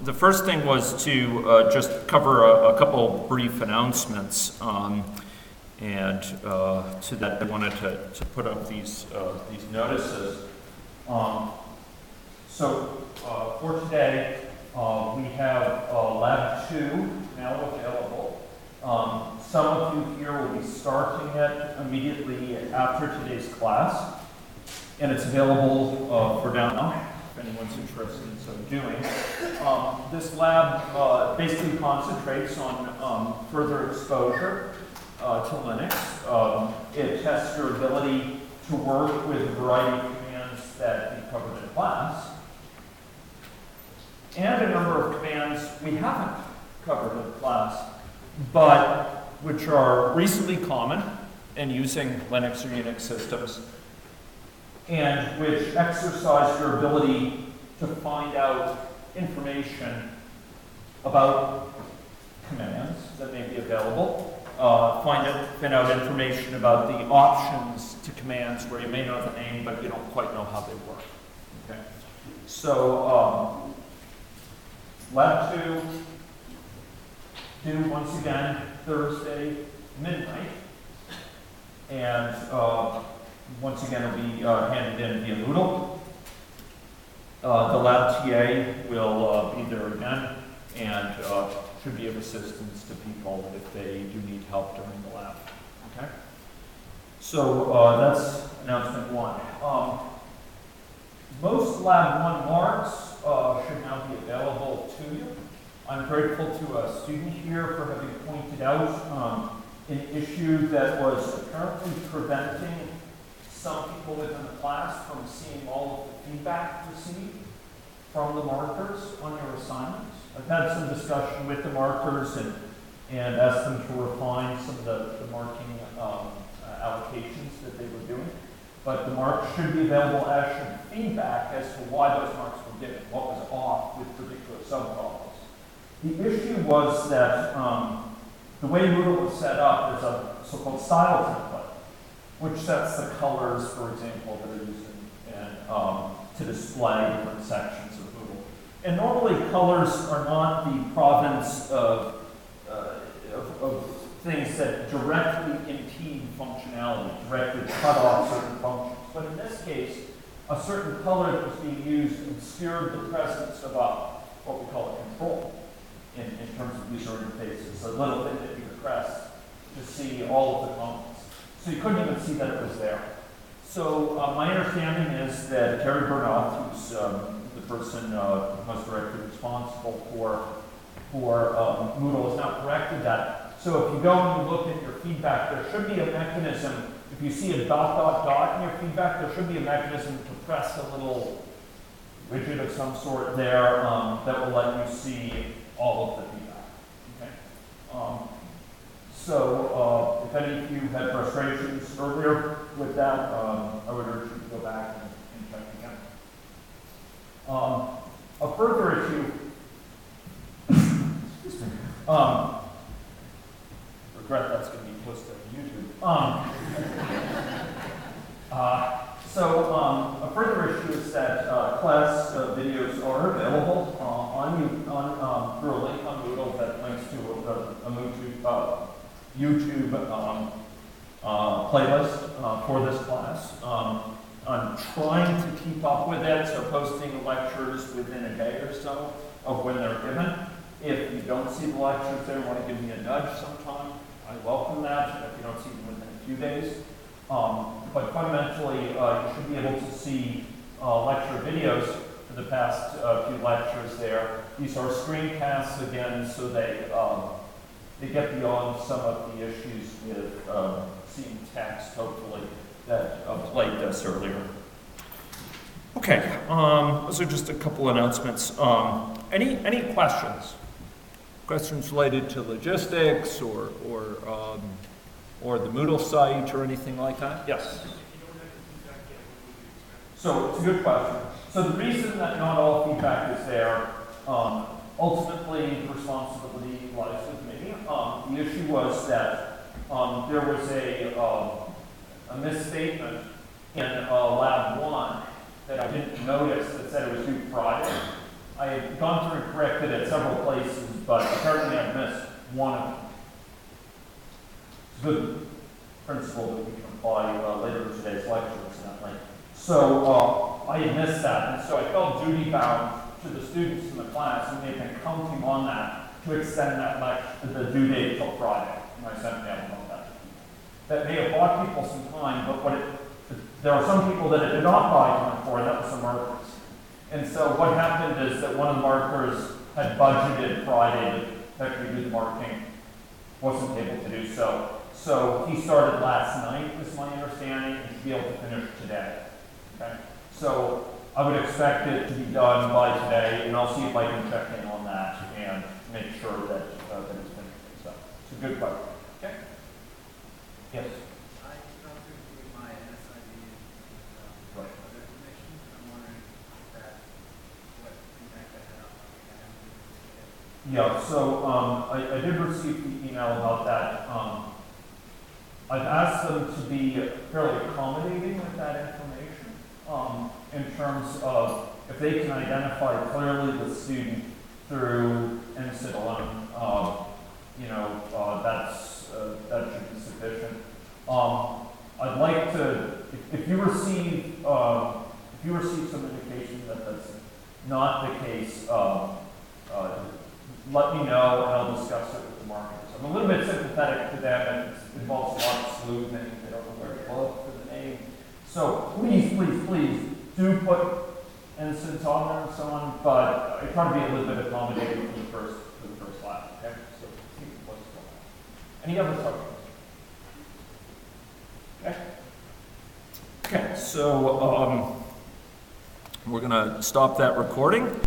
The first thing was to just cover a couple brief announcements, and to that I wanted to put up these notices. For today, we have Lab 2 now available. Some of you here will be starting it immediately after today's class, and it's available for download if anyone's interested in so doing. This lab basically concentrates on further exposure to Linux. It tests your ability to work with a variety of commands that we covered in class, and a number of commands we haven't covered in class, but which are reasonably common in using Linux or Unix systems, and which exercise your ability to find out information about commands that may be available, find out information about the options to commands where you may know the name, but you don't quite know how they work. Okay? So, Lab 2, due once again Thursday midnight, and once again it'll be handed in via Moodle. The lab TA will be there again and should be of assistance to people if they do need help during the lab. Okay? So that's announcement 1. Most Lab 1 marks should now be available to you. I'm grateful to a student here for having pointed out an issue that was apparently preventing some people within the class from seeing all of the feedback received from the markers on your assignments. I've had some discussion with the markers and asked them to refine some of the marking allocations that they were doing. But the marks should be available as should feedback as to why those marks were given, what was off with particular subproblems. The issue was that the way Moodle was set up is a so-called style template, which sets the colors, for example, that are used to display different sections of Moodle. And normally colors are not the province of things that directly impede functionality, directly cut off certain functions. But in this case, a certain color that was being used obscured the presence of what we call a control in terms of user interfaces, a little thing that you could press to see all of the comments. So you couldn't even see that it was there. So my understanding is that Terry Burnoff, who's the person most directly responsible for Moodle, has now corrected that. So if you go and you look at your feedback, there should be a mechanism. If you see a ... in your feedback, there should be a mechanism to press a little widget of some sort there that will let you see all of the feedback. Okay. So if any of you had frustrations earlier with that, I would urge you to go back and check again. A further issue. Excuse me. Regret that's going to be posted on YouTube. A further issue is that class videos are available through a link on Moodle that links to a YouTube playlist for this class. I'm trying to keep up with it, so posting lectures within a day or so of when they're given. If you don't see the lectures there, want to give me a nudge sometime, I welcome that, if you don't see them within a few days. But fundamentally, you should be able to see lecture videos for the past few lectures there. These are screencasts again, so they get beyond some of the issues with seeing text, hopefully, that played this earlier. Okay, those are just a couple announcements. Any questions? Questions related to logistics or the Moodle site or anything like that? Yes? So it's a good question. So the reason that not all feedback is there, ultimately the responsibility lies with me. The issue was that there was a misstatement in Lab 1 that I didn't notice that said it was due Friday. I had gone through and corrected at several places, but apparently I missed one of them. It's a good principle that we can apply later in today's lecture, incidentally. So I had missed that, and so I felt duty bound to the students in the class, and they've been counting on that to extend that the due date till Friday. And I sent mail about that. That may have bought people some time, but there are some people that it did not buy time for, and that was the markers. And so what happened is that one of the markers had budgeted Friday to actually do the marking, wasn't able to do so. So he started last night, is my understanding, and should be able to finish today. Okay? So I would expect it to be done by today, and I'll see if I can check in on that and make sure that it's finished. So it's a good question. Okay? Yes? I talked to my SID and Right. other information. I'm wondering what impact that had on the Yeah, so I did receive the email about that. I've asked them to be fairly accommodating with that information in terms of if they can identify clearly the student through NCID alone, that should be sufficient. I'd like to, if you receive some indication that that's not the case, let me know and I'll discuss it with the marketers. I'm a little bit sympathetic to them, and it involves a lot of sleuthing. They don't know where to look for the name. So please do put innocents on there and so on, but I try to be a little bit accommodating for the first lap. Okay? So see what's going on. Any other questions? Okay. Okay, so we're going to stop that recording.